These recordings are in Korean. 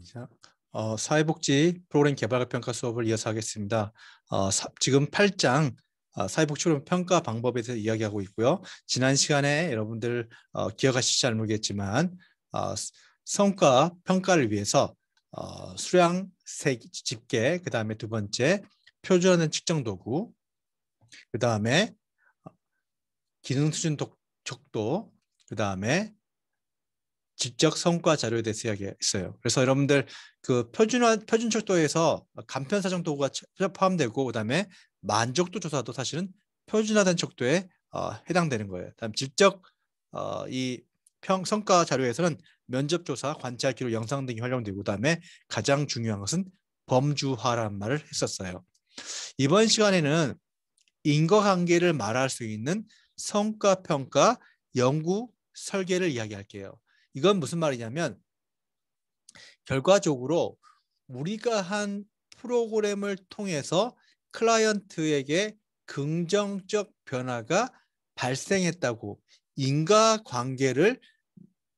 자, 사회복지 프로그램 개발과 평가 수업을 이어서 하겠습니다. 지금 8장 사회복지 프로그램 평가 방법에 대해서 이야기하고 있고요. 지난 시간에 여러분들 기억하실지 모르겠지만 성과 평가를 위해서 수량 집계, 그 다음에 두 번째 표준화된 측정 도구, 그 다음에 기능 수준 척도, 그 다음에 지적 성과 자료에 대해서 이야기했어요. 그래서 여러분들 그 표준 척도에서 간편 사정 도구가 포함되고, 그다음에 만족도 조사도 사실은 표준화된 척도에 해당되는 거예요. 다음 지적 이 성과 자료에서는 면접 조사, 관찰 기록, 영상 등이 활용되고, 그다음에 가장 중요한 것은 범주화라는 말을 했었어요. 이번 시간에는 인과관계를 말할 수 있는 성과 평가 연구 설계를 이야기할게요. 이건 무슨 말이냐면 결과적으로 우리가 한 프로그램을 통해서 클라이언트에게 긍정적 변화가 발생했다고 인과관계를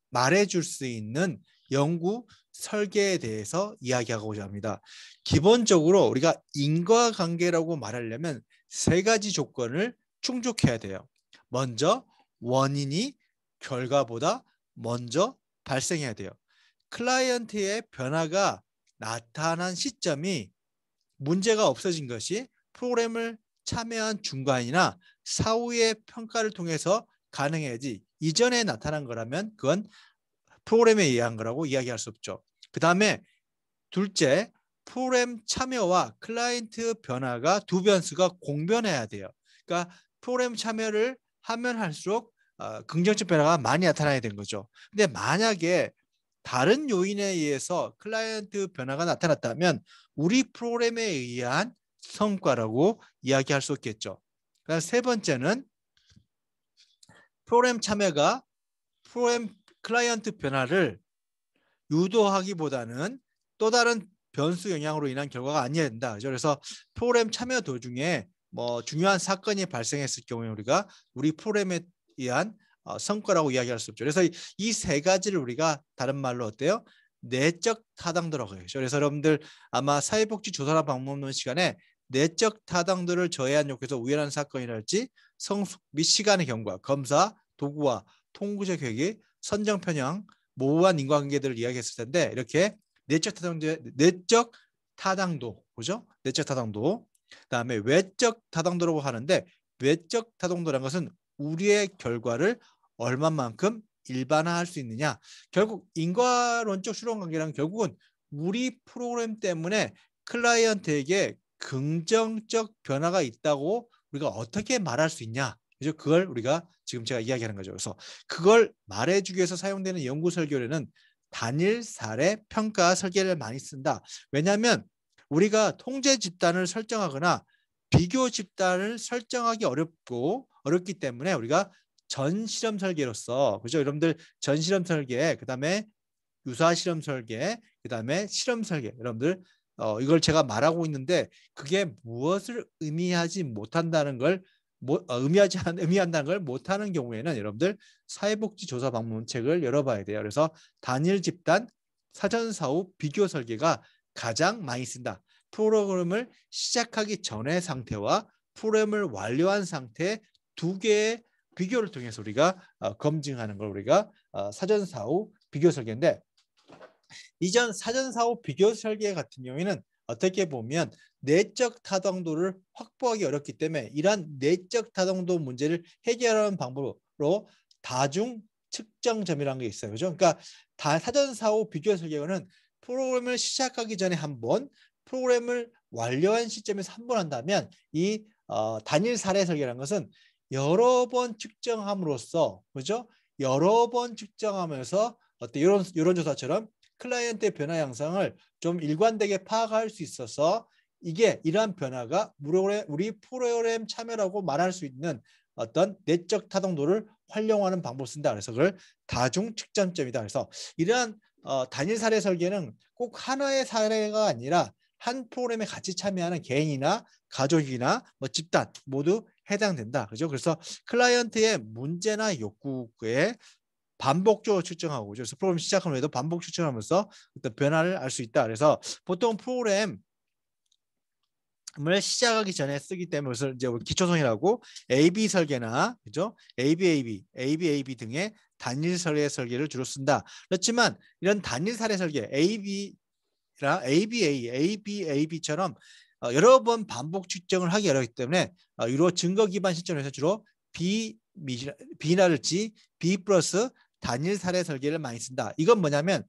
말해줄 수 있는 연구 설계에 대해서 이야기하고자 합니다. 기본적으로 우리가 인과관계라고 말하려면 세 가지 조건을 충족해야 돼요. 먼저 원인이 결과보다 먼저 발생해야 돼요. 클라이언트의 변화가 나타난 시점이 문제가 없어진 것이 프로그램을 참여한 중간이나 사후의 평가를 통해서 가능해야지, 이전에 나타난 거라면 그건 프로그램에 의한 거라고 이야기할 수 없죠. 그 다음에 둘째, 프로그램 참여와 클라이언트 변화가 두 변수가 공변해야 돼요. 그러니까 프로그램 참여를 하면 할수록 긍정적 변화가 많이 나타나야 되는 거죠. 근데 만약에 다른 요인에 의해서 클라이언트 변화가 나타났다면 우리 프로그램에 의한 성과라고 이야기할 수 있겠죠. 세 번째는 프로그램 참여가 프로그램 클라이언트 변화를 유도하기보다는 또 다른 변수 영향으로 인한 결과가 아니어야 된다. 그래서 프로그램 참여 도중에 뭐 중요한 사건이 발생했을 경우에 우리가 우리 프로그램에 의한 성과라고 이야기할 수 없죠. 그래서 이 세 가지를 우리가 다른 말로 어때요? 내적 타당도라고 해요. 그래서 여러분들 아마 사회복지 조사나 방법론 시간에 내적 타당도를 저해한 요구에서 우연한 사건이랄지 성숙 및 시간의 경과, 검사, 도구와 통구적 회계, 선정 편향, 모호한 인과관계들을 이야기했을 텐데, 이렇게 내적 타당도, 그죠? 내적 타당도. 그다음에 외적 타당도라고 하는데, 외적 타당도라는 것은 우리의 결과를 얼마만큼 일반화할 수 있느냐. 결국 인과론적 수론 관계란 결국은 우리 프로그램 때문에 클라이언트에게 긍정적 변화가 있다고 우리가 어떻게 말할 수 있냐. 그죠? 그걸 우리가 지금 제가 이야기하는 거죠. 그래서 그걸 말해주기 위해서 사용되는 연구 설계로는 단일 사례 평가 설계를 많이 쓴다. 왜냐하면 우리가 통제 집단을 설정하거나 비교 집단을 설정하기 어렵기 때문에 우리가 전 실험 설계로서, 그죠? 여러분들 전 실험 설계, 그다음에 유사 실험 설계, 그다음에 실험 설계, 여러분들 이걸 제가 말하고 있는데 그게 무엇을 의미하지 못한다는 걸 의미한다는 걸 못하는 경우에는 여러분들 사회복지 조사 방문 책을 열어봐야 돼요. 그래서 단일 집단 사전 사후 비교 설계가 가장 많이 쓴다. 프로그램을 시작하기 전의 상태와 프로그램을 완료한 상태 두 개의 비교를 통해서 우리가 검증하는 걸 우리가 사전 사후 비교 설계인데, 이전 사전 사후 비교 설계 같은 경우에는 어떻게 보면 내적 타당도를 확보하기 어렵기 때문에 이러한 내적 타당도 문제를 해결하는 방법으로 다중 측정점이라는 게 있어요. 그죠? 그러니까 사전 사후 비교 설계는 프로그램을 시작하기 전에 한 번, 프로그램을 완료한 시점에서 한 번 한다면, 이 단일 사례 설계라는 것은 여러 번 측정함으로써, 그죠? 여러 번 측정하면서 이런 조사처럼 클라이언트의 변화 양상을 좀 일관되게 파악할 수 있어서 이게 이러한 변화가 우리 프로그램 참여라고 말할 수 있는 어떤 내적 타당도를 활용하는 방법을 쓴다. 그래서 그걸 다중 측정점이다. 그래서 이러한 단일 사례 설계는 꼭 하나의 사례가 아니라 한 프로그램에 같이 참여하는 개인이나 가족이나 뭐 집단 모두 해당된다. 그죠? 그래서 클라이언트의 문제나 욕구에 반복적으로 측정하고 그래서 프로그램 시작한 후에도 반복 측정하면서 어떤 변화를 알 수 있다. 그래서 보통 프로그램을 시작하기 전에 쓰기 때문에 그래서 이제 기초성이라고 AB 설계나 그죠? ABAB 등의 단일 사례 설계를 주로 쓴다. 그렇지만 이런 단일 사례 설계 AB랑 ABAB처럼 여러 번 반복 측정을 하기 어렵기 때문에 이로 증거 기반 실전에서 주로 B랄지 B 플러스 단일 사례 설계를 많이 쓴다. 이건 뭐냐면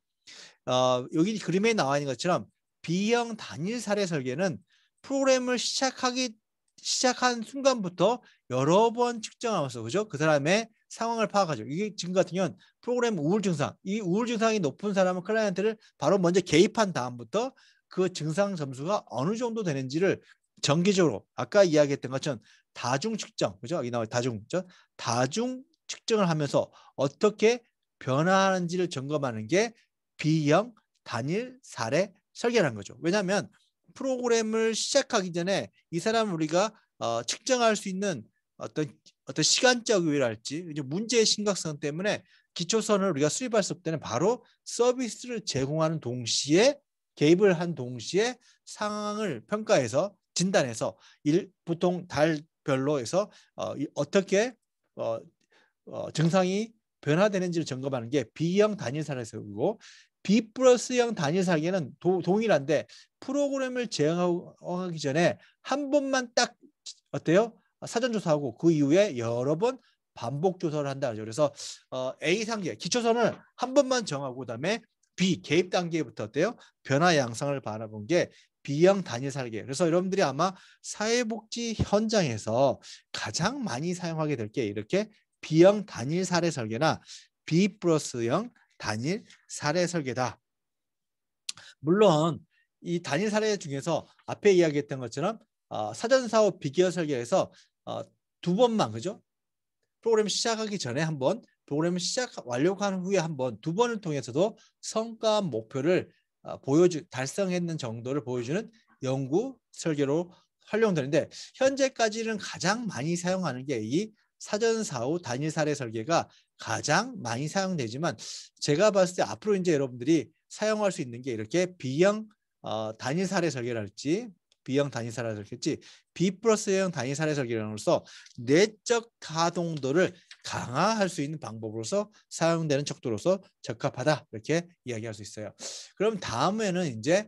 여기 그림에 나와 있는 것처럼 B형 단일 사례 설계는 프로그램을 시작한 순간부터 여러 번 측정하면서 그죠? 그 사람의 상황을 파악하죠. 이게 지금 같은 경우는 프로그램 우울 증상, 이 우울 증상이 높은 사람은 클라이언트를 바로 먼저 개입한 다음부터 그 증상 점수가 어느 정도 되는지를 정기적으로 아까 이야기했던 것처럼 다중 측정, 그죠? 여기 나와 다중 측정을 하면서 어떻게 변화하는지를 점검하는 게 B형 단일 사례 설계라는 거죠. 왜냐하면 프로그램을 시작하기 전에 이 사람을 우리가 측정할 수 있는 어떤 시간적 요일할지 문제의 심각성 때문에 기초선을 우리가 수립할 수 없기 때문에 바로 서비스를 제공하는 동시에 개입을 한 동시에 상황을 평가해서 진단해서 보통 달별로 해서 어떻게 증상이 변화되는지를 점검하는 게 B형 단일 사례설계고 B 플러스형 단일 설계는 동일한데 프로그램을 제어하기 전에 한 번만 딱 어때요? 사전 조사하고 그 이후에 여러 번 반복 조사를 한다. 그래서 A 단계 기초선을 한 번만 정하고 그다음에 B 개입 단계부터 어때요? 변화 양상을 바라본 게 B형 단일 설계. 그래서 여러분들이 아마 사회복지 현장에서 가장 많이 사용하게 될 게 이렇게 B형 단일 사례 설계나 B 플러스형 단일 사례 설계다. 물론 이 단일 사례 중에서 앞에 이야기했던 것처럼 사전사후 비교 설계에서 두 번만 그죠? 프로그램 시작하기 전에 한 번, 프로그램 완료한 후에 한 번, 두 번을 통해서도 성과 목표를 달성했는 정도를 보여주는 연구 설계로 활용되는데 현재까지는 가장 많이 사용하는 게 이 사전사후 단일 사례 설계가 가장 많이 사용되지만 제가 봤을 때 앞으로 이제 여러분들이 사용할 수 있는 게 이렇게 B형 단일 사례 설계랄지 B형 단일 사례 설계지 B 플러스형 단일 사례 설계로서 내적 가동도를 강화할 수 있는 방법으로서 사용되는 척도로서 적합하다 이렇게 이야기할 수 있어요. 그럼 다음에는 이제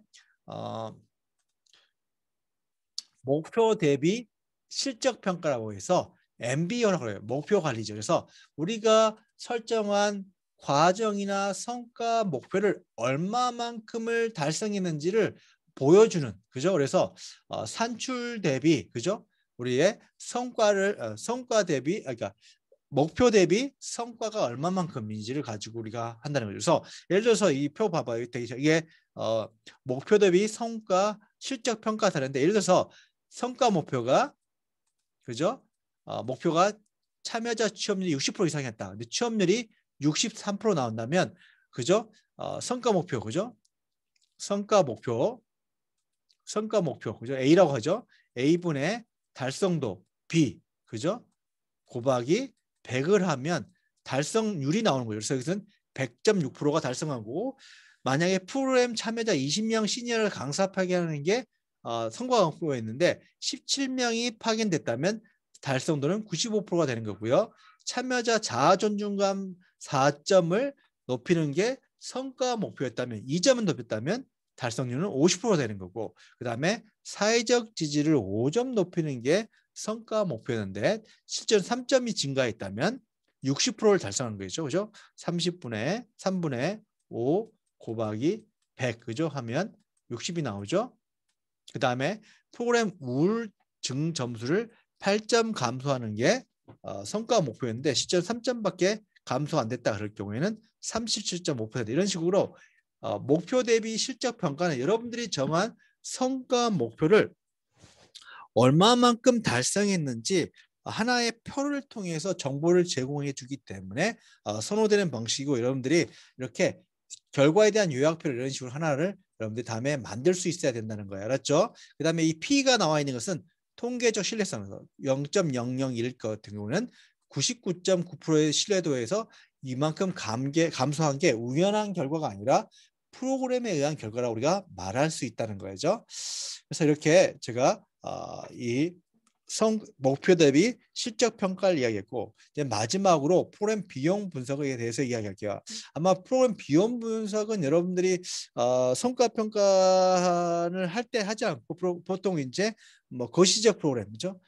목표 대비 실적 평가라고 해서 MBO라고 해요. 목표 관리죠. 그래서 우리가 설정한 과정이나 성과 목표를 얼마만큼을 달성했는지를 보여주는 그죠? 그래서 산출 대비 그죠? 우리의 성과 대비 그러니까 목표 대비 성과가 얼마만큼인지를 가지고 우리가 한다는 거죠. 그래서 예를 들어서 이 표 봐봐요. 이게 목표 대비 성과 실적 평가 사례인데 예를 들어서 성과 목표가 그죠? 목표가 참여자 취업률이 60% 이상이었다. 근데 취업률이 63% 나온다면 그죠? 성과 목표 그죠? 성과 목표 그죠? A라고 하죠. A분의 달성도 B 그죠? 곱하기 100을 하면 달성률이 나오는 거예요. 그래서 여기서는 100.6%가 달성하고 만약에 프로그램 참여자 20명 시니어를 강사 파견하는 게 성과 목표였는데 17명이 파견됐다면 달성도는 95%가 되는 거고요. 참여자 자아 존중감 4점을 높이는 게 성과 목표였다면 2점을 높였다면 달성률은 50%가 되는 거고 그다음에 사회적 지지를 5점 높이는 게 성과 목표였는데 실제로 3점이 증가했다면 60%를 달성하는 거죠. 그죠? 30분의 3분의 5 곱하기 100 그죠? 하면 60이 나오죠. 그다음에 프로그램 우울증 점수를 8점 감소하는 게 성과 목표였는데 실제로 3점밖에 감소 안 됐다 그럴 경우에는 37.5% 이런 식으로 목표 대비 실적 평가는 여러분들이 정한 성과 목표를 얼마만큼 달성했는지 하나의 표를 통해서 정보를 제공해 주기 때문에 선호되는 방식이고 여러분들이 이렇게 결과에 대한 요약표를 이런 식으로 하나를 여러분들이 다음에 만들 수 있어야 된다는 거예요. 알았죠? 그 다음에 이 P가 나와 있는 것은 통계적 신뢰성 0.001 같은 경우는 99.9%의 신뢰도에서 이만큼 감소한 게 우연한 결과가 아니라 프로그램에 의한 결과라고 우리가 말할 수 있다는 거죠. 그래서 이렇게 제가 이 목표 대비 실적 평가를 이야기했고, 이제 마지막으로 프로그램 비용 분석에 대해서 이야기할게요. 아마 프로그램 비용 분석은 여러분들이 성과 평가를 할 때 하지 않고 보통 이제 뭐 거시적 프로그램, 그죠?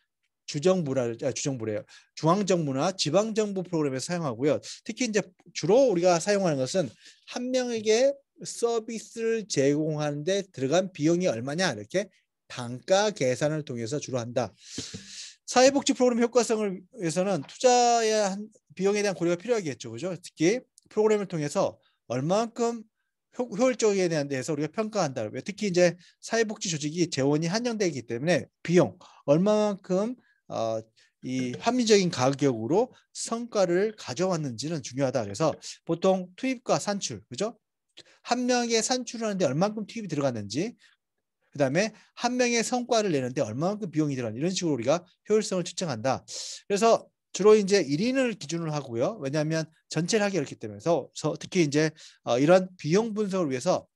주정부래요. 중앙정부나 지방정부 프로그램에서 사용하고요. 특히 이제 주로 우리가 사용하는 것은 한 명에게 서비스를 제공하는데 들어간 비용이 얼마냐 이렇게 단가 계산을 통해서 주로 한다. 사회복지 프로그램 효과성을 위해서는 투자의 비용에 대한 고려가 필요하겠죠, 그죠? 특히 프로그램을 통해서 얼마만큼 효율적이에 대한 데서 우리가 평가한다. 특히 이제 사회복지 조직이 재원이 한정되기 때문에 비용 얼마만큼 이 합리적인 가격으로 성과를 가져왔는지는 중요하다. 그래서 보통 투입과 산출, 그죠? 한 명의 산출을 하는데 얼마만큼 투입이 들어갔는지, 그 다음에 한 명의 성과를 내는데 얼마만큼 비용이 들어갔는지, 이런 식으로 우리가 효율성을 측정한다. 그래서 주로 이제 1인을 기준으로 하고요. 왜냐하면 전체를 하기 어렵기 때문에. 특히 이제 이런 비용 분석을 위해서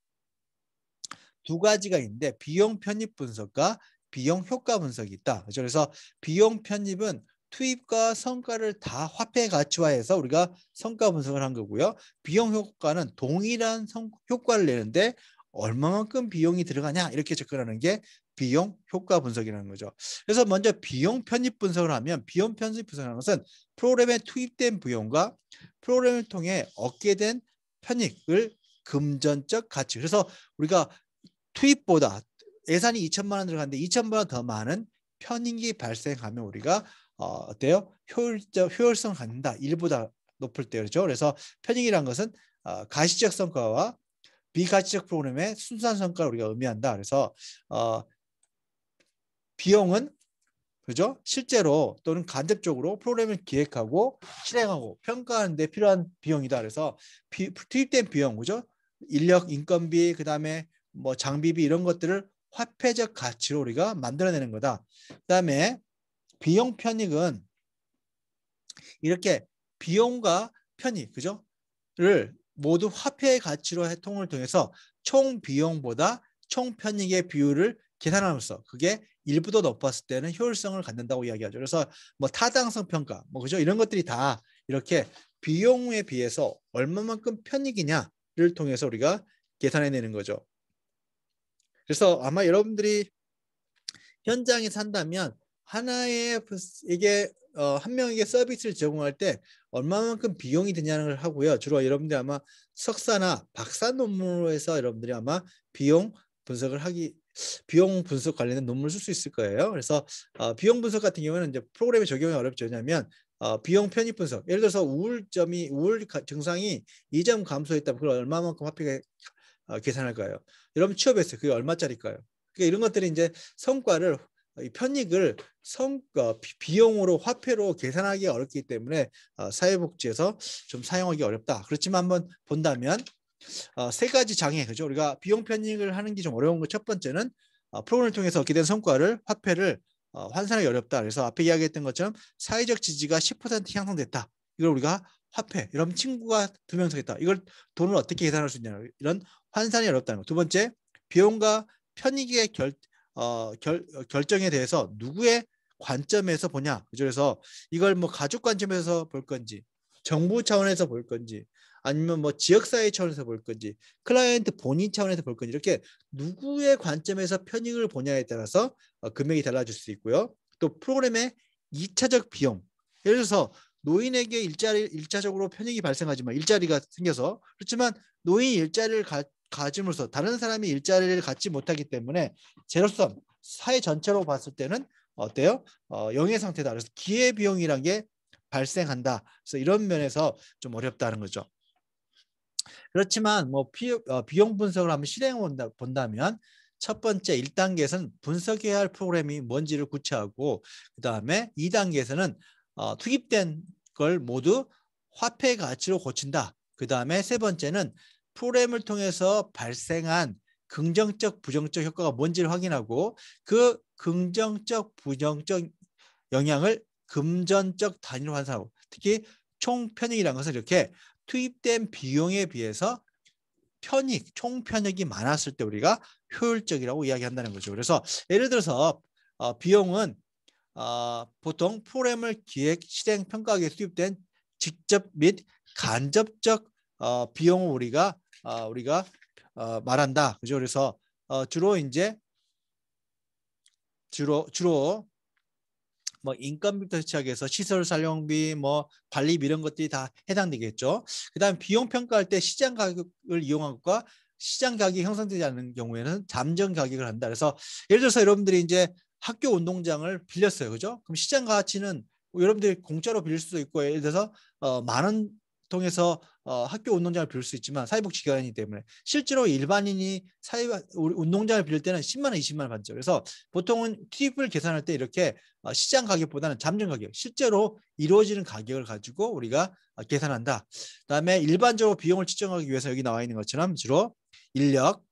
두 가지가 있는데 비용 편입 분석과 비용 효과 분석이 있다. 그렇죠? 그래서 비용 편입은 투입과 성과를 다 화폐 가치화해서 우리가 성과 분석을 한 거고요. 비용 효과는 동일한 효과를 내는데 얼마만큼 비용이 들어가냐 이렇게 접근하는 게 비용 효과 분석이라는 거죠. 그래서 먼저 비용 편입 분석을 하면, 비용 편입 분석이라는 것은 프로그램에 투입된 비용과 프로그램을 통해 얻게 된 편익을 금전적 가치. 그래서 우리가 투입보다 예산이 2천만 원 들어갔는데 2천만 원 더 많은 편익이 발생하면 우리가 어때요? 효율성을 갖는다. 일보다 높을 때, 그렇죠? 그래서 편익이란 것은 가시적 성과와 비가시적 프로그램의 순수한 성과를 우리가 의미한다. 그래서 비용은, 그죠? 실제로 또는 간접적으로 프로그램을 기획하고 실행하고 평가하는 데 필요한 비용이다. 그래서 투입된 비용, 그죠? 인력, 인건비, 그다음에 뭐 장비비 이런 것들을 화폐적 가치로 우리가 만들어내는 거다. 그다음에 비용 편익은 이렇게 비용과 편익, 그죠? 를 모두 화폐의 가치로 통을 통해서 총 비용보다 총 편익의 비율을 계산함으로써 그게 일부도 높았을 때는 효율성을 갖는다고 이야기하죠. 그래서 뭐 타당성 평가, 뭐 그죠? 이런 것들이 다 이렇게 비용에 비해서 얼마만큼 편익이냐를 통해서 우리가 계산해내는 거죠. 그래서 아마 여러분들이 현장에 산다면 하나의 이게 한 명에게 서비스를 제공할 때 얼마만큼 비용이 드냐는 걸 하고요. 주로 여러분들 아마 석사나 박사 논문으로 해서 여러분들이 아마 비용 분석 관련된 논문을 쓸 수 있을 거예요. 그래서 비용 분석 같은 경우는 이제 프로그램에 적용이 어렵죠. 왜냐하면 비용 편입 분석. 예를 들어서 우울 증상이 2점 감소했다면 그걸 얼마만큼 화폐가 계산할까요? 여러분 취업했어요. 그게 얼마짜리일까요? 그러니까 이런 것들이 이제 성과를, 편익을 비용으로 화폐로 계산하기 어렵기 때문에 사회복지에서 좀 사용하기 어렵다. 그렇지만 한번 본다면 세 가지 장애, 그죠? 우리가 비용 편익을 하는 게 좀 어려운 거, 첫 번째는 프로그램을 통해서 얻게 된 성과를 화폐를 환산하기 어렵다. 그래서 앞에 이야기했던 것처럼 사회적 지지가 10% 향상됐다. 이걸 우리가 화폐, 여러분 친구가 2명 생겼다. 이걸 돈을 어떻게 계산할 수 있냐, 이런 환산이 어렵다는 거. 두 번째, 비용과 편익의 결정에 대해서 누구의 관점에서 보냐. 그래서 이걸 뭐 가족 관점에서 볼 건지, 정부 차원에서 볼 건지, 아니면 뭐 지역사회 차원에서 볼 건지, 클라이언트 본인 차원에서 볼 건지, 이렇게 누구의 관점에서 편익을 보냐에 따라서 금액이 달라질 수 있고요. 또 프로그램의 2차적 비용, 예를 들어서 노인에게 일차적으로 편익이 발생하지만 일자리가 생겨서, 그렇지만 노인이 일자리를 가짐으로써 다른 사람이 일자리를 갖지 못하기 때문에 제로섬, 사회 전체로 봤을 때는 어때요? 영의 상태다. 그래서 기회비용이란 게 발생한다. 그래서 이런 면에서 좀 어렵다는 거죠. 그렇지만 뭐 비용 분석을 한번 실행해 본다면 첫 번째 1단계에서는 분석해야 할 프로그램이 뭔지를 구체하고, 그 다음에 2단계에서는 투입된 걸 모두 화폐 가치로 고친다. 그 다음에 세 번째는 프로그램을 통해서 발생한 긍정적, 부정적 효과가 뭔지를 확인하고 그 긍정적, 부정적 영향을 금전적 단위로 환산하고, 특히 총 편익이라는 것은 이렇게 투입된 비용에 비해서 총 편익이 많았을 때 우리가 효율적이라고 이야기한다는 거죠. 그래서 예를 들어서 비용은 보통 프로그램을 기획, 실행, 평가하기에 투입된 직접 및 간접적 비용을 우리가 말한다. 그죠? 그래서 주로 뭐 인건비부터 시작해서 시설 사용비, 뭐 관리비 이런 것들이 다 해당되겠죠. 그다음 비용 평가할 때 시장 가격을 이용한 것과 시장 가격이 형성되지 않는 경우에는 잠정 가격을 한다. 그래서 예를 들어서 여러분들이 이제 학교 운동장을 빌렸어요, 그죠? 그럼 시장 가치는 여러분들이 공짜로 빌릴 수도 있고, 예를 들어서 10,000원 통해서 학교 운동장을 빌릴 수 있지만 사회복지기관이기 때문에 실제로 일반인이 운동장을 빌릴 때는 10만 원, 20만 원 받죠. 그래서 보통은 투입을 계산할 때 이렇게 시장 가격보다는 잠정 가격, 실제로 이루어지는 가격을 가지고 우리가 계산한다. 그다음에 일반적으로 비용을 측정하기 위해서 여기 나와 있는 것처럼 주로 인력,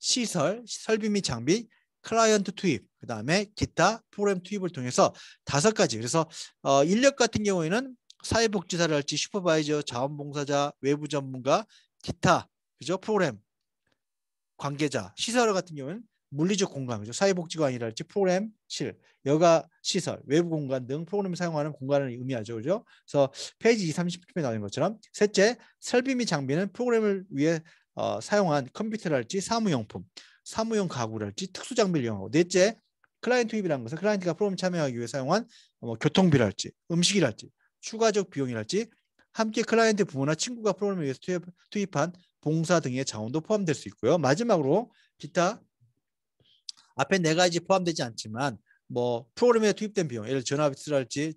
시설, 설비 및 장비, 클라이언트 투입, 그다음에 기타 프로그램 투입을 통해서 5가지. 그래서 인력 같은 경우에는 사회복지사랄지 슈퍼바이저, 자원봉사자, 외부 전문가, 기타, 그죠? 프로그램 관계자, 시설 같은 경우는 물리적 공간, 그죠? 사회복지관이랄지 프로그램실, 여가 시설, 외부 공간 등 프로그램을 사용하는 공간을 의미하죠, 그죠? 그래서 페이지 30쪽에 나오는 것처럼 셋째, 설비 및 장비는 프로그램을 위해 사용한 컴퓨터랄지 사무용품, 사무용 가구랄지 특수 장비를 이용하고, 넷째, 클라이언트 투입이라는 것은 클라이언트가 프로그램 참여하기 위해 사용한 교통비랄지 음식이랄지 추가적 비용이랄지 함께 클라이언트 부모나 친구가 프로그램을 위해서 투입한 봉사 등의 자원도 포함될 수 있고요. 마지막으로 기타 앞에 4가지 포함되지 않지만 뭐 프로그램에 투입된 비용, 예를 들어 전화비랄지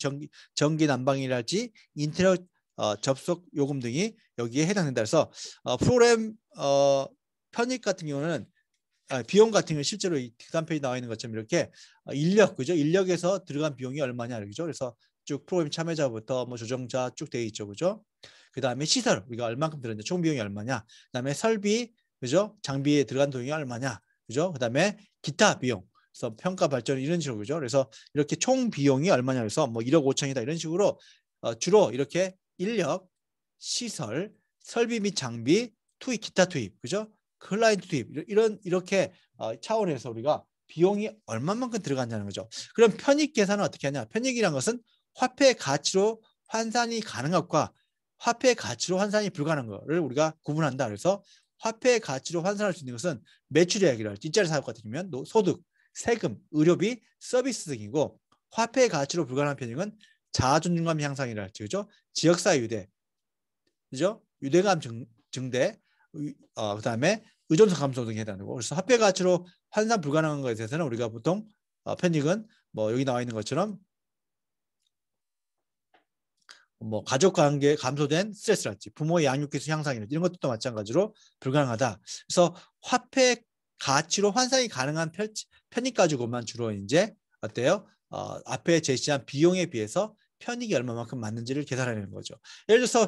전기 난방이랄지 인터넷 접속 요금 등이 여기에 해당된다. 그래서 프로그램 편입 같은 경우는 비용 같은 경우는 실제로 이 뒷단 페이지 나와 있는 것처럼 이렇게 인력, 그죠? 인력에서 들어간 비용이 얼마냐, 그죠? 그래서 쭉 프로그램 참여자부터 뭐 조정자 쭉 되어 있죠, 그죠? 그 다음에 시설 우리가 얼마큼 들었냐, 총 비용이 얼마냐, 그 다음에 설비, 그죠? 장비에 들어간 비용이 얼마냐, 그죠? 그 다음에 기타 비용, 그래서 평가 발전 이런 식으로, 그죠? 그래서 이렇게 총 비용이 얼마냐 해서 뭐 1억 5천이다 이런 식으로 주로 이렇게 인력, 시설, 설비 및 장비, 투입, 기타 투입, 그죠? 클라이언트 투입 이렇게 차원에서 우리가 비용이 얼마만큼 들어갔냐는 거죠. 그럼 편익 계산은 어떻게 하냐? 편익이란 것은 화폐 가치로 환산이 가능한 것과 화폐 가치로 환산이 불가능한 것을 우리가 구분한다. 그래서 화폐 가치로 환산할 수 있는 것은 매출액이랄지 일자리 사업 같은 경우는 소득, 세금, 의료비, 서비스 등이고, 화폐 가치로 불가능한 편익은 자존감 향상이랄지, 그죠? 지역사회 유대, 그죠? 유대감 증대, 그다음에 의존성 감소 등이 해당되고, 그래서 화폐 가치로 환산 불가능한 것에 대해서는 우리가 보통 편익은 뭐 여기 나와 있는 것처럼 뭐 가족 관계 감소된 스트레스랄지 부모의 양육 기술 향상이랄지 이런 것도 마찬가지로 불가능하다. 그래서 화폐 가치로 환산이 가능한 편익 가지고만 주로 이제 어때요? 앞에 제시한 비용에 비해서 편익이 얼마만큼 맞는지를 계산하는 거죠. 예를 들어서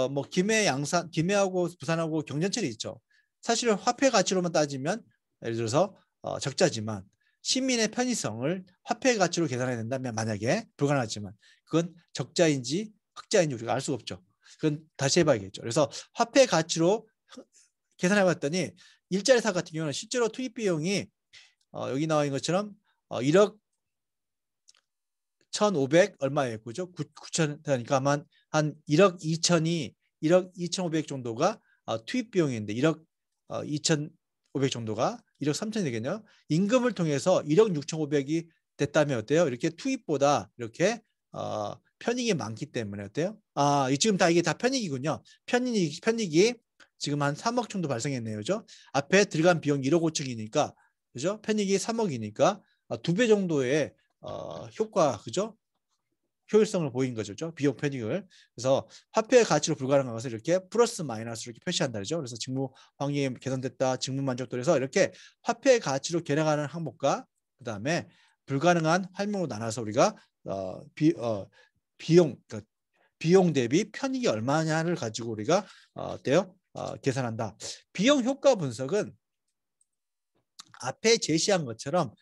뭐 김해하고 부산하고 경전철이 있죠. 사실은 화폐 가치로만 따지면 예를 들어서 적자지만 시민의 편의성을 화폐 가치로 계산해야 된다면 만약에 불가능하지만 그건 적자인지 흑자인지 우리가 알 수가 없죠. 그건 다시 해봐야겠죠. 그래서 화폐 가치로 계산해봤더니 일자리 사업 같은 경우는 실제로 투입 비용이 여기 나와 있는 것처럼 1억 1,500 얼마예요, 그죠? 9천 되니까 한 1억 2천이 1억 2,500 정도가 투입 비용인데 1억 2,500 정도가 1억 3천이 되겠네요. 임금을 통해서 1억 6,500이 됐다면 어때요? 이렇게 투입보다 이렇게 편익이 많기 때문에 어때요? 지금 이게 다 편익이군요. 편익이 지금 한 3억 정도 발생했네요, 그죠? 앞에 들어간 비용 1억 5천이니까, 그죠? 편익이 3억이니까 2배 정도의 효과, 그죠? 효율성을 보인 거죠, 그죠? 비용 편익을. 그래서 화폐의 가치로 불가능한 것을 이렇게 플러스 마이너스로 이렇게 표시한다, 그죠? 그래서 직무 환경이 개선됐다, 직무 만족도에서 이렇게 화폐의 가치로 계량하는 항목과 그 다음에 불가능한 항목으로 나눠서 우리가 그러니까 비용 대비 편익이 얼마냐를 가지고 우리가 어때요? 계산한다. 비용 효과 분석은 앞에 제시한 것처럼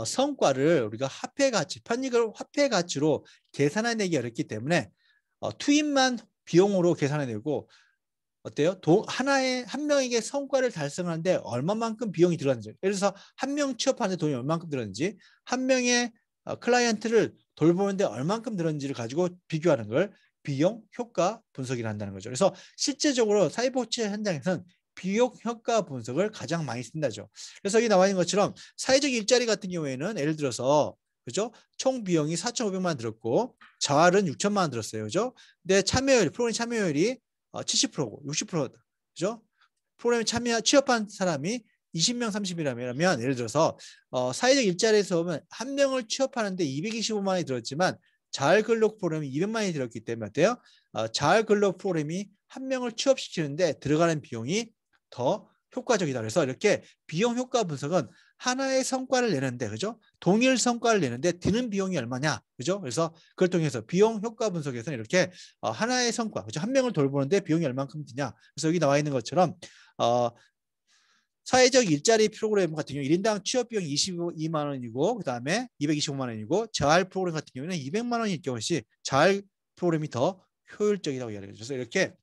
성과를 우리가 화폐 가치, 편익을 화폐 가치로 계산해내기 어렵기 때문에 투입만 비용으로 계산해내고 어때요? 한 명에게 성과를 달성하는데 얼마만큼 비용이 들었는지, 예를 들어서 한 명 취업하는데 돈이 얼마만큼 들었는지, 한 명의 클라이언트를 돌보는데 얼마만큼 들었는지를 가지고 비교하는 걸 비용 효과 분석이라 한다는 거죠. 그래서 실제적으로 사회복지 현장에서는 비용 효과 분석을 가장 많이 쓴다죠. 그래서 여기 나와 있는 것처럼 사회적 일자리 같은 경우에는 예를 들어서 그죠? 총 비용이 4,500만 원 들었고 자활은 6천만 원 들었어요. 그죠? 근데 프로그램 참여율이 70%고 60%다. 그죠? 프로그램에 취업한 사람이 20명, 30이라면 예를 들어서 사회적 일자리에서 보면 한 명을 취업하는데 225만 원이 들었지만 자활 근로 프로그램이 200만 원이 들었기 때문에 어때요? 자활 근로 프로그램이 한 명을 취업시키는데 들어가는 비용이 더 효과적이다. 그래서 이렇게 비용 효과 분석은 하나의 성과를 내는데, 그죠? 동일 성과를 내는데 드는 비용이 얼마냐, 그죠? 그래서 그걸 통해서 비용 효과 분석에서는 이렇게 하나의 성과, 그죠? 한 명을 돌보는데 비용이 얼만큼 드냐. 그래서 여기 나와 있는 것처럼 사회적 일자리 프로그램 같은 경우 1인당 취업 비용이 22만 원이고 그다음에 225만 원이고 자활 프로그램 같은 경우는 200만 원일 경우시 자활 프로그램이 더 효율적이라고 이야기해요. 그래서 이렇게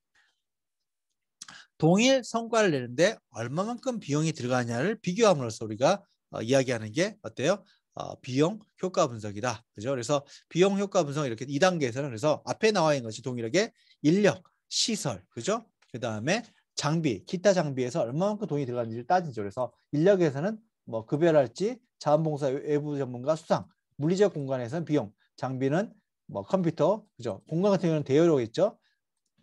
동일 성과를 내는데 얼마만큼 비용이 들어가냐를 비교함으로써 우리가 이야기하는 게 어때요? 비용 효과 분석이다. 그죠? 그래서 비용 효과 분석 이렇게 2단계에서는 그래서 앞에 나와 있는 것이 동일하게 인력, 시설, 그죠? 그다음에 장비, 기타 장비에서 얼마만큼 돈이 들어가는지를 따지죠. 그래서 인력에서는 뭐 급여랄지 자원봉사 외부 전문가 수상, 물리적 공간에서는 비용, 장비는 뭐 컴퓨터, 그죠? 공간 같은 경우는 대여료겠죠.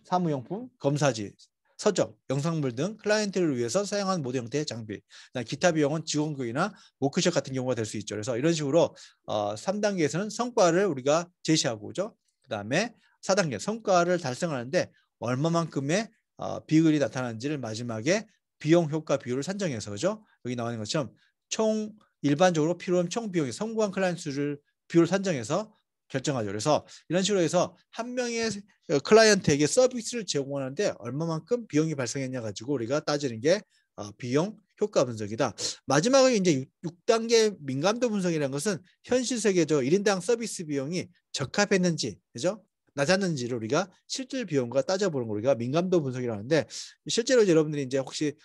사무용품, 검사지, 서적, 영상물 등 클라이언트를 위해서 사용하는 모든 형태의 장비. 기타 비용은 직원교육이나 워크숍 같은 경우가 될 수 있죠. 그래서 이런 식으로 3단계에서는 성과를 우리가 제시하고죠. 그다음에 4단계 성과를 달성하는데 얼마만큼의 비율이 나타나는지를 마지막에 비용 효과 비율을 산정해서 그죠? 여기 나와 있는 것처럼 총 일반적으로 필요한 총 비용의 성공한 클라이언트 수를 비율을 산정해서 결정하죠. 그래서 이런 식으로 해서 한 명의 클라이언트에게 서비스를 제공하는데 얼마만큼 비용이 발생했냐 가지고 우리가 따지는 게 비용 효과 분석이다. 마지막에 이제 6단계 민감도 분석이라는 것은 현실 세계적 1인당 서비스 비용이 적합했는지, 그죠? 낮았는지를 우리가 실질 비용과 따져보는 걸 우리가 민감도 분석이라고 하는데, 실제로 여러분들이 이제 혹시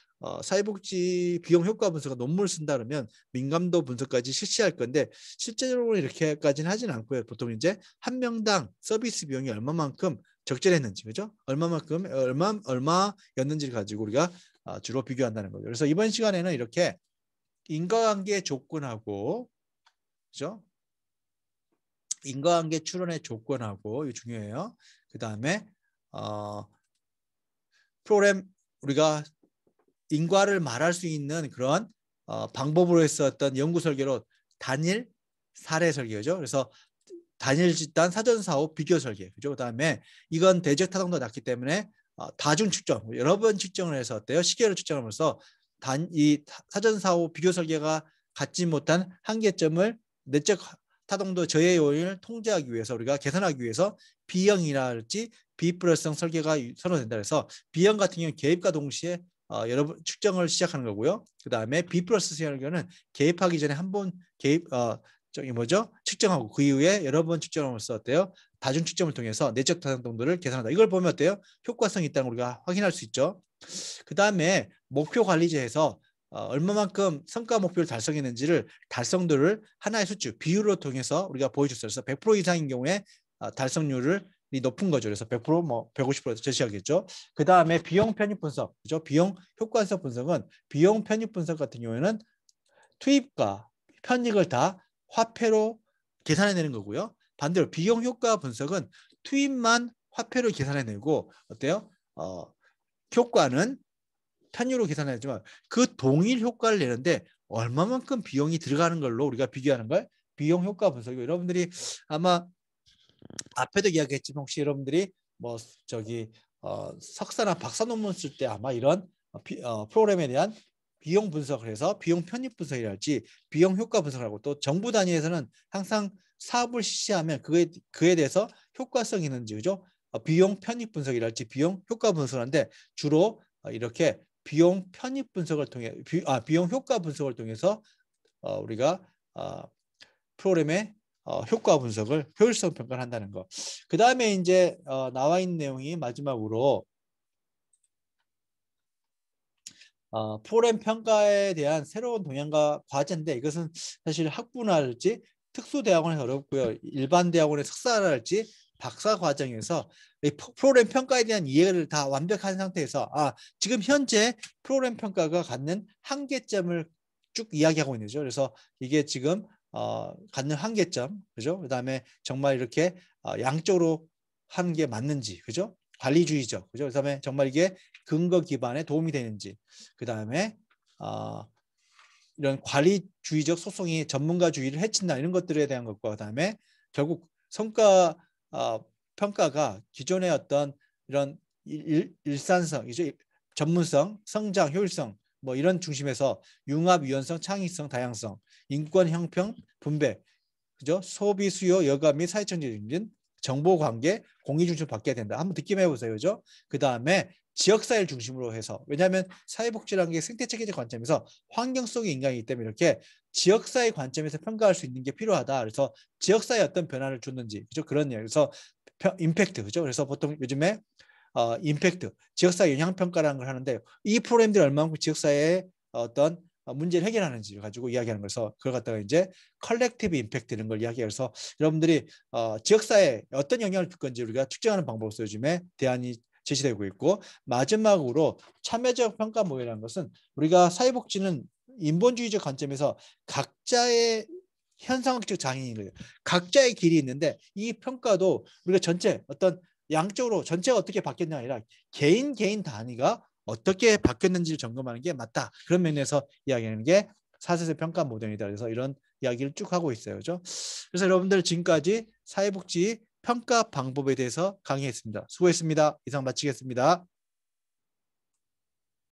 사회복지 비용 효과 분석과 논문을 쓴다 그러면 민감도 분석까지 실시할 건데 실제적으로 이렇게까지는 하진 않고요. 보통 이제 한 명당 서비스 비용이 얼마만큼 적절했는지, 그죠? 얼마였는지를 가지고 우리가 주로 비교한다는 거죠. 그래서 이번 시간에는 이렇게 인과관계 조건하고, 그죠? 인과관계 추론의 조건하고 이거 중요해요. 그 다음에 프로그램 우리가 인과를 말할 수 있는 그런 방법으로 했었던 연구 설계로 단일 사례 설계죠. 그래서 단일 집단 사전 사후 비교 설계. 그죠? 그다음에 이건 대적 타동도 낮기 때문에 다중 측정 여러 번 측정을 해서 어때요? 시계로 측정하면서 이 사전 사후 비교 설계가 갖지 못한 한계점을 내적 타동도 저해 요인을 통제하기 위해서 우리가 개선하기 위해서 B형이랄지 비불확성 설계가 선호된다. 그래서 B형 같은 경우는 개입과 동시에 여러 번 측정을 시작하는 거고요. 그 다음에 B 플러스 설계는 개입하기 전에 한 번 저기 뭐죠? 측정하고 그 이후에 여러 번 측정함으로써 어때요? 다중 측정을 통해서 내적 타동도를 계산한다. 이걸 보면 어때요? 효과성이 있다는 걸 우리가 확인할 수 있죠. 그 다음에 목표 관리제에서 얼마만큼 성과 목표를 달성했는지를 달성도를 하나의 수치 비율로 통해서 우리가 보여줬어요. 그래서 100% 이상인 경우에 달성률을 높은 거죠. 그래서 100% 뭐 150% 제시하겠죠. 그 다음에 비용 편입 분석, 그죠? 비용 효과성 분석은 비용 편입 분석 같은 경우에는 투입과 편익을 다 화폐로 계산해내는 거고요. 반대로 비용 효과 분석은 투입만 화폐로 계산해내고 어때요? 효과는 편유로 계산하지만 그 동일 효과를 내는데 얼마만큼 비용이 들어가는 걸로 우리가 비교하는 걸 비용 효과 분석이고, 여러분들이 아마 앞에도 이야기했지만 혹시 여러분들이 뭐 저기 석사나 박사 논문 쓸 때 아마 이런 프로그램에 대한 비용 분석을 해서 비용 편입 분석이랄지 비용 효과 분석하고, 또 정부 단위에서는 항상 사업을 실시하면 그에 대해서 효과성이 있는지, 그죠? 비용 편입 분석이랄지 비용 효과 분석을 하는데 주로 이렇게 비용 편입 분석을 통해 비용 효과 분석을 통해서 우리가 프로그램의 효과 분석을 효율성 평가를 한다는 거. 그 다음에 이제 나와 있는 내용이 마지막으로 프로그램 평가에 대한 새로운 동향과 과제인데 이것은 사실 학부나 할지 특수대학원에서 어렵고요. 일반 대학원의 석사를 할지 박사 과정에서 이 프로그램 평가에 대한 이해를 다 완벽한 상태에서 지금 현재 프로그램 평가가 갖는 한계점을 쭉 이야기하고 있는 거죠. 그래서 이게 지금 갖는 한계점, 그죠? 그다음에 정말 이렇게 양쪽으로 하는 게 맞는지, 그죠? 관리주의적, 그죠? 그다음에 정말 이게 근거 기반에 도움이 되는지, 그다음에 이런 관리주의적 소송이 전문가주의를 해친다 이런 것들에 대한 것과 그다음에 결국 성과 평가가 기존의 어떤 이런 일산성, 이제 전문성, 성장, 효율성 뭐 이런 중심에서 융합, 유연성, 창의성, 다양성, 인권, 형평, 분배, 그죠? 소비, 수요, 여가 및 사회적 증진, 정보 관계, 공의 중심으로 바뀌어야 된다. 한번 듣기만 해보세요, 그죠? 그 다음에 지역사회를 중심으로 해서 왜냐하면 사회복지라는 게 생태체계적 관점에서 환경 속의 인간이기 때문에 이렇게 지역사회 관점에서 평가할 수 있는 게 필요하다. 그래서 지역사회에 어떤 변화를 줬는지, 그죠? 그런 이야기. 그래서 임팩트, 그죠? 그래서 보통 요즘에 임팩트, 지역사회 영향평가라는 걸 하는데 이 프로그램들이 얼마만큼 지역사회에 어떤 문제를 해결하는지 가지고 이야기하는 거라서 그걸 갖다가 이제 컬렉티브 임팩트 이런 걸 이야기해서 여러분들이 지역사회에 어떤 영향을 줄 건지 우리가 측정하는 방법으로서 요즘에 대안이 제시되고 있고 마지막으로 참여적 평가 모델이라는 것은 우리가 사회복지는 인본주의적 관점에서 각자의 현상학적 장애인 거예요. 각자의 길이 있는데 이 평가도 우리가 전체 어떤 양쪽으로 전체가 어떻게 바뀌었냐 아니라 개인 단위가 어떻게 바뀌었는지를 점검하는 게 맞다. 그런 면에서 이야기하는 게 사세세 평가 모델이다. 그래서 이런 이야기를 쭉 하고 있어요. 그죠? 그래서 여러분들 지금까지 사회복지 평가 방법에 대해서 강의했습니다. 수고했습니다. 이상 마치겠습니다.